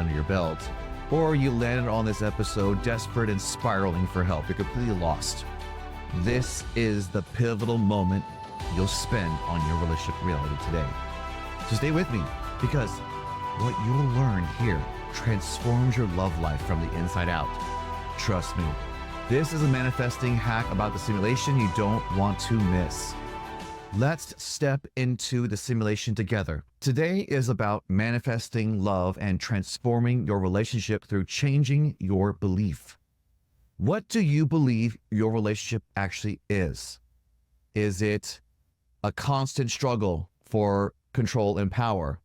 under your belt, or you landed on this episode desperate and spiraling for help. You're completely lost. This is the pivotal moment you'll spend on your relationship reality today. So stay with me, because what you'll learn here transforms your love life from the inside out. Trust me, this is a manifesting hack about the simulation you don't want to miss. Let's step into the simulation together. Today is about manifesting love and transforming your relationship through changing your belief. What do you believe your relationship actually is? Is it a constant struggle for control and power?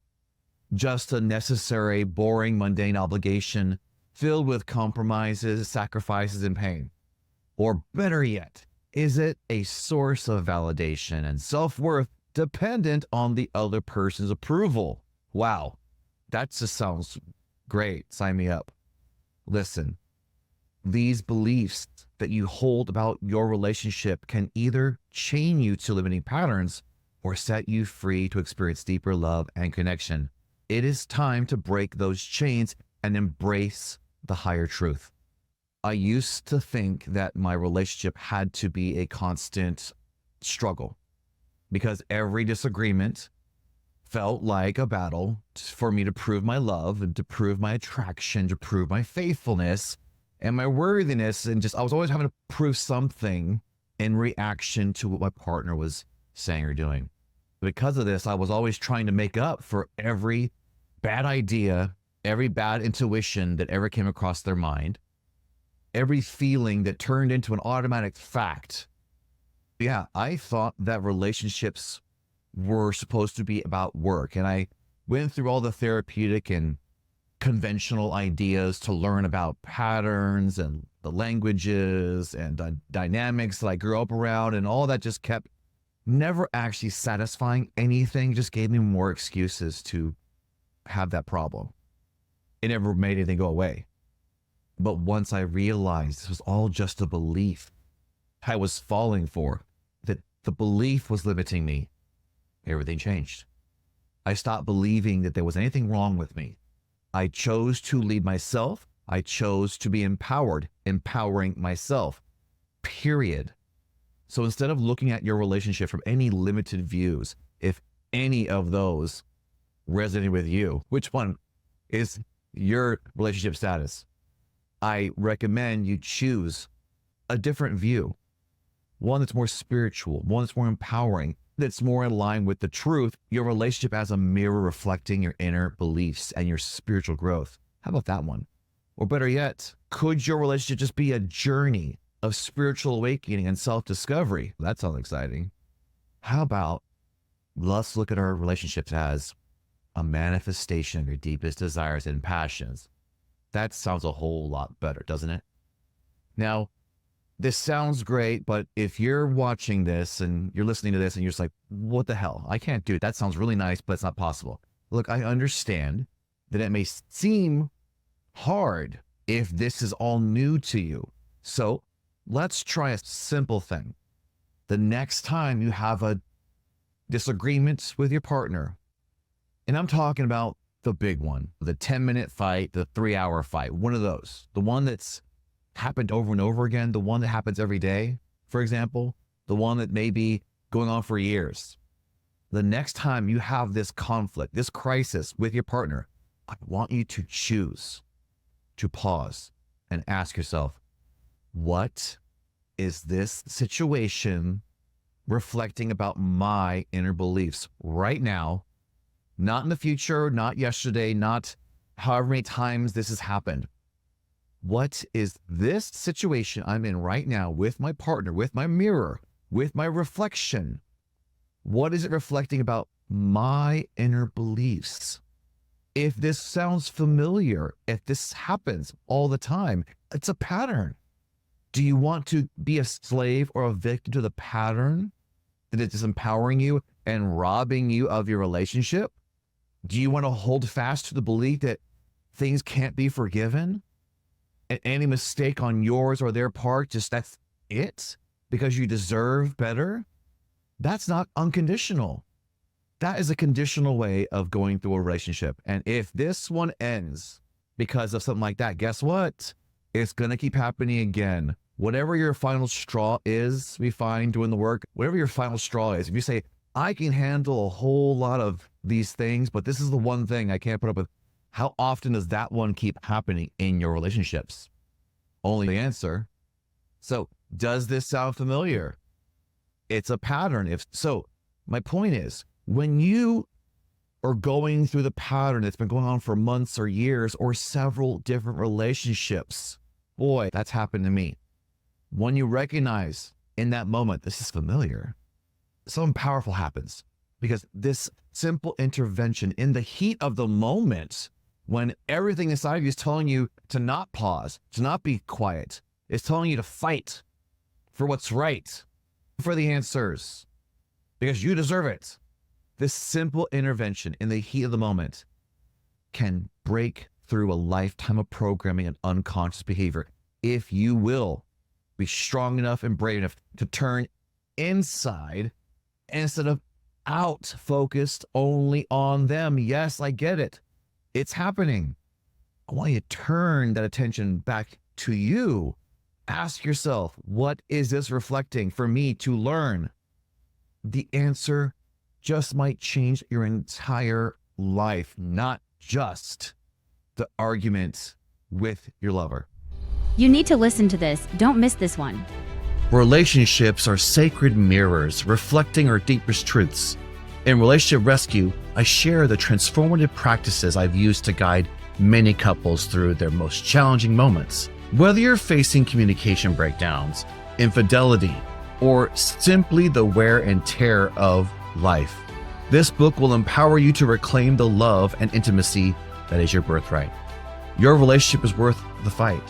Just a necessary, boring, mundane obligation filled with compromises, sacrifices, and pain? Or better yet, is it a source of validation and self-worth dependent on the other person's approval? Wow, that just sounds great. Sign me up. Listen, these beliefs that you hold about your relationship can either chain you to limiting patterns or set you free to experience deeper love and connection. It is time to break those chains and embrace the higher truth. I used to think that my relationship had to be a constant struggle because every disagreement felt like a battle for me to prove my love and to prove my attraction, to prove my faithfulness and my worthiness. And I was always having to prove something in reaction to what my partner was saying or doing. Because of this, I was always trying to make up for every bad idea, every bad intuition that ever came across their mind, every feeling that turned into an automatic fact. Yeah, I thought that relationships were supposed to be about work. And I went through all the therapeutic and conventional ideas to learn about patterns and the languages and dynamics that I grew up around. And all that just kept never actually satisfying anything, just gave me more excuses to have that problem. It never made anything go away. But once I realized this was all just a belief I was falling for, that the belief was limiting me, everything changed. I stopped believing that there was anything wrong with me. I chose to lead myself. I chose to be empowered, empowering myself, period. So instead of looking at your relationship from any limited views, if any of those resonate with you, which one is your relationship status? I recommend you choose a different view, one that's more spiritual, one that's more empowering, that's more in line with the truth, your relationship as a mirror reflecting your inner beliefs and your spiritual growth. How about that one? Or better yet, could your relationship just be a journey of spiritual awakening and self-discovery? That sounds exciting. How about let's look at our relationships as a manifestation of your deepest desires and passions. That sounds a whole lot better, doesn't it? Now, this sounds great, but if you're watching this and you're listening to this and you're just like, what the hell? I can't do it. That sounds really nice, but it's not possible. Look, I understand that it may seem hard if this is all new to you. So let's try a simple thing. The next time you have a disagreement with your partner, and I'm talking about the big one, the 10-minute fight, the 3-hour fight, one of those, the one that's happened over and over again, the one that happens every day, for example, the one that may be going on for years. The next time you have this conflict, this crisis with your partner, I want you to choose to pause and ask yourself, what is this situation reflecting about my inner beliefs right now? Not in the future, not yesterday, not however many times this has happened. What is this situation I'm in right now with my partner, with my mirror, with my reflection? What is it reflecting about my inner beliefs? If this sounds familiar, if this happens all the time, it's a pattern. Do you want to be a slave or a victim to the pattern that is disempowering you and robbing you of your relationship? Do you want to hold fast to the belief that things can't be forgiven? And any mistake on yours or their part, just that's it? Because you deserve better? That's not unconditional. That is a conditional way of going through a relationship. And if this one ends because of something like that, guess what? It's going to keep happening again. Whatever your final straw is, we find doing the work, whatever your final straw is, if you say, I can handle a whole lot of these things, but this is the one thing I can't put up with, how often does that one keep happening in your relationships? Only the answer. So does this sound familiar? It's a pattern. If so, my point is, when you are going through the pattern that's been going on for months or years or several different relationships, boy, that's happened to me. When you recognize in that moment, this is familiar, something powerful happens, because this simple intervention in the heat of the moment, when everything inside of you is telling you to not pause, to not be quiet, it's telling you to fight for what's right, for the answers, because you deserve it. This simple intervention in the heat of the moment can break through a lifetime of programming and unconscious behavior if you will be strong enough and brave enough to turn inside instead of out, focused only on them. Yes, I get it. It's happening. I want you to turn that attention back to you. Ask yourself, what is this reflecting for me to learn? The answer just might change your entire life, not just the argument with your lover. You need to listen to this. Don't miss this one. Relationships are sacred mirrors reflecting our deepest truths. In Relationship Rescue, I share the transformative practices I've used to guide many couples through their most challenging moments. Whether you're facing communication breakdowns, infidelity, or simply the wear and tear of life, this book will empower you to reclaim the love and intimacy that is your birthright. Your relationship is worth the fight.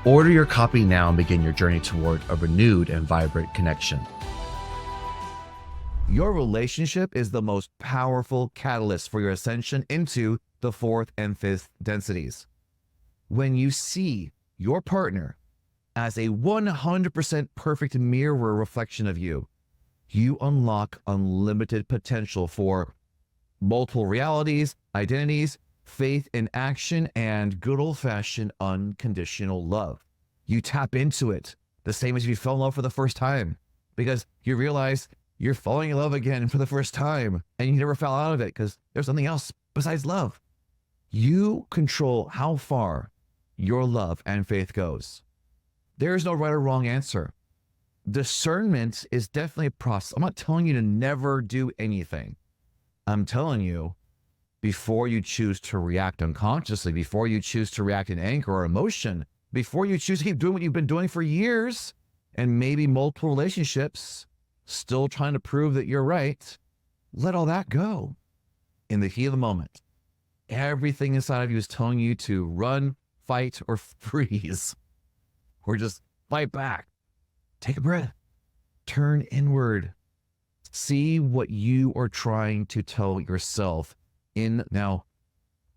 Order your copy now and begin your journey toward a renewed and vibrant connection. Your relationship is the most powerful catalyst for your ascension into the fourth and fifth densities. When you see your partner as a 100% perfect mirror reflection of you, you unlock unlimited potential for multiple realities, identities, faith in action, and good old-fashioned unconditional love. You tap into it the same as if you fell in love for the first time, because you realize you're falling in love again for the first time and you never fell out of it because there's something else besides love. You control how far your love and faith goes. There is no right or wrong answer. Discernment is definitely a process. I'm not telling you to never do anything. I'm telling you, before you choose to react unconsciously, before you choose to react in anger or emotion, before you choose to keep doing what you've been doing for years and maybe multiple relationships, still trying to prove that you're right, let all that go. In the heat of the moment, everything inside of you is telling you to run, fight, or freeze, or just fight back. Take a breath, turn inward, see what you are trying to tell yourself in now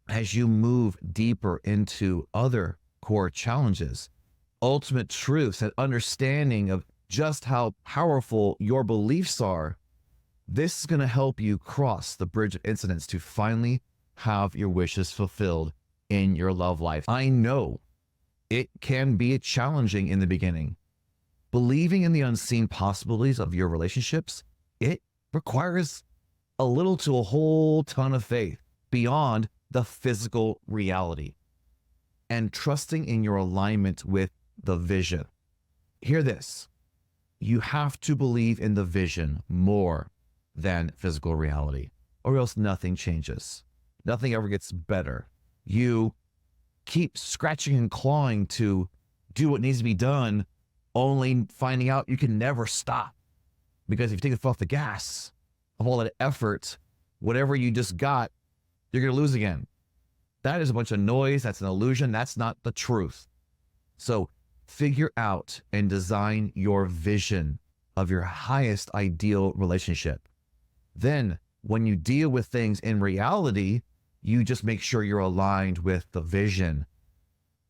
as you move deeper into other core challenges, ultimate truths, and understanding of just how powerful your beliefs are. This is going to help you cross the bridge of incidents to finally have your wishes fulfilled in your love life. I know it can be challenging in the beginning. Believing in the unseen possibilities of your relationships, it requires a little to a whole ton of faith beyond the physical reality, and trusting in your alignment with the vision. Hear this. You have to believe in the vision more than physical reality, or else nothing changes. Nothing ever gets better. You keep scratching and clawing to do what needs to be done, only finding out you can never stop. Because if you take the foot off the gas of all that effort, whatever you just got, you're going to lose again. That is a bunch of noise. That's an illusion. That's not the truth. So figure out and design your vision of your highest ideal relationship. Then when you deal with things in reality, you just make sure you're aligned with the vision.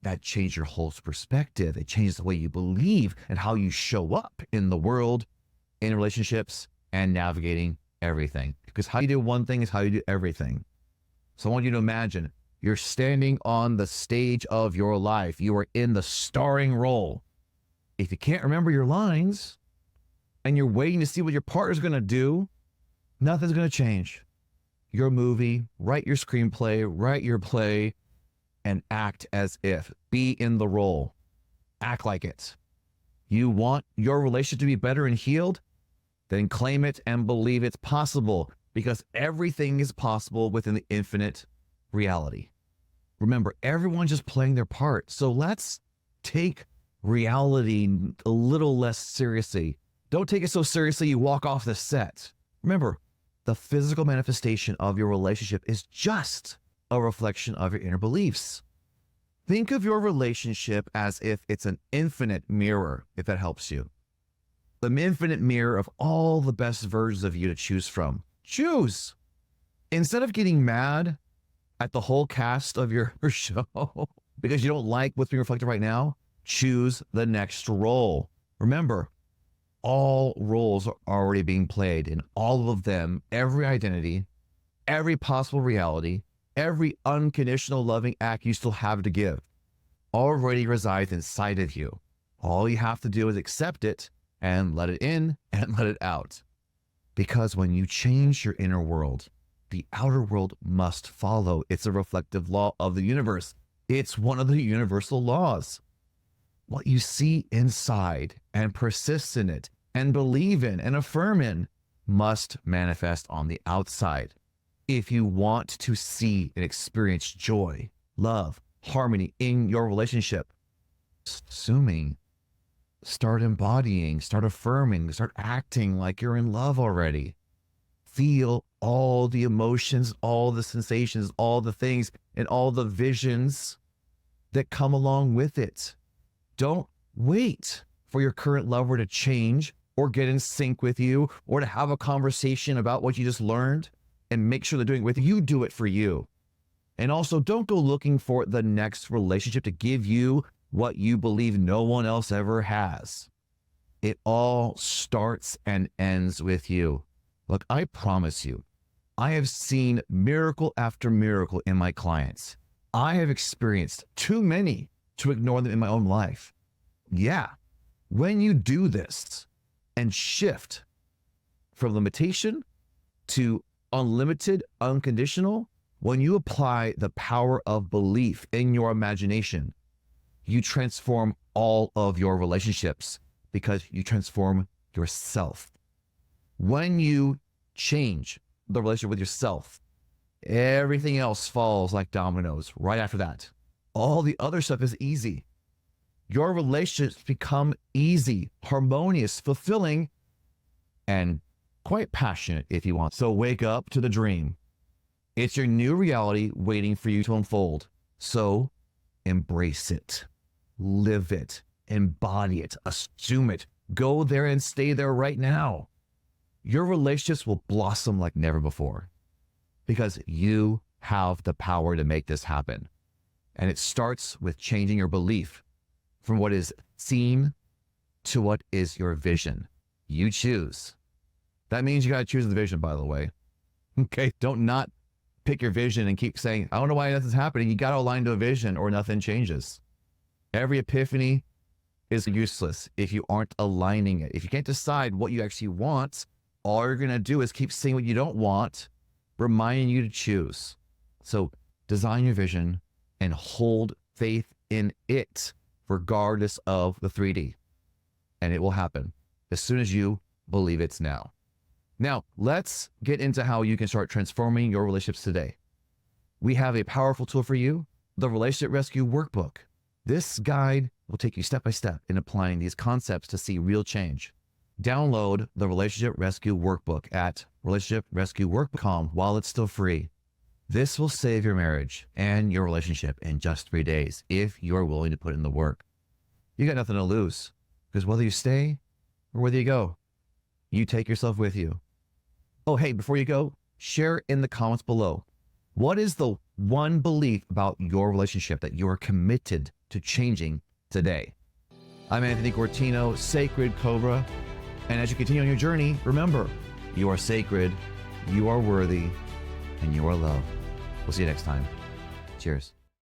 That changes your whole perspective. It changes the way you believe and how you show up in the world, in relationships, and navigating everything. Because how you do one thing is how you do everything. So I want you to imagine You're standing on the stage of your life. You are in the starring role. If you can't remember your lines and you're waiting to see what your partner's going to do, nothing's going to change. Your movie, write your screenplay, write your play, and act as if. Be in the role. Act like it. You want your relationship to be better and healed? Then claim it and believe it's possible, because everything is possible within the infinite reality. Remember, everyone's just playing their part. So let's take reality a little less seriously. Don't take it so seriously you walk off the set. Remember, the physical manifestation of your relationship is just a reflection of your inner beliefs. Think of your relationship as if it's an infinite mirror, if that helps you. The infinite mirror of all the best versions of you to choose from. Choose. Instead of getting mad at the whole cast of your show because you don't like what's being reflected right now, choose the next role. Remember, all roles are already being played, and all of them, every identity, every possible reality, every unconditional loving act you still have to give already resides inside of you. All you have to do is accept it and let it in and let it out. Because when you change your inner world, the outer world must follow. It's a reflective law of the universe. It's one of the universal laws. What you see inside and persist in it and believe in and affirm in must manifest on the outside. If you want to see and experience joy, love, harmony in your relationship, assuming, start embodying, start affirming, start acting like you're in love already. Feel all the emotions, all the sensations, all the things, and all the visions that come along with it. Don't wait for your current lover to change or get in sync with you or to have a conversation about what you just learned and make sure they're doing it with you. You do it for you. And also, don't go looking for the next relationship to give you what you believe no one else ever has. It all starts and ends with you. Look, I promise you, I have seen miracle after miracle in my clients. I have experienced too many to ignore them in my own life. Yeah, when you do this and shift from limitation to unlimited, unconditional, when you apply the power of belief in your imagination, you transform all of your relationships because you transform yourself. When you change the relationship with yourself, everything else falls like dominoes right after that. All the other stuff is easy. Your relationships become easy, harmonious, fulfilling, and quite passionate if you want. So wake up to the dream. It's your new reality waiting for you to unfold. So embrace it, live it, embody it, assume it, go there and stay there right now. Your relationships will blossom like never before because you have the power to make this happen. And it starts with changing your belief from what is seen to what is your vision. You choose. That means you got to choose the vision, by the way. Okay, don't not pick your vision and keep saying, I don't know why nothing's happening. You got to align to a vision or nothing changes. Every epiphany is useless if you aren't aligning it. If you can't decide what you actually want, all you're going to do is keep seeing what you don't want, reminding you to choose. So design your vision and hold faith in it, regardless of the 3D. And it will happen as soon as you believe it's now. Now, let's get into how you can start transforming your relationships today. We have a powerful tool for you, the Relationship Rescue Workbook. This guide will take you step by step in applying these concepts to see real change. Download the Relationship Rescue Workbook at relationshiprescuework.com while it's still free. This will save your marriage and your relationship in just 3 days if you're willing to put in the work. You got nothing to lose because whether you stay or whether you go, you take yourself with you. Oh, hey, before you go, share in the comments below. What is the one belief about your relationship that you are committed to changing today? I'm Anthony Cortino, Sacred Cobra. And as you continue on your journey, remember, you are sacred, you are worthy, and you are loved. We'll see you next time. Cheers.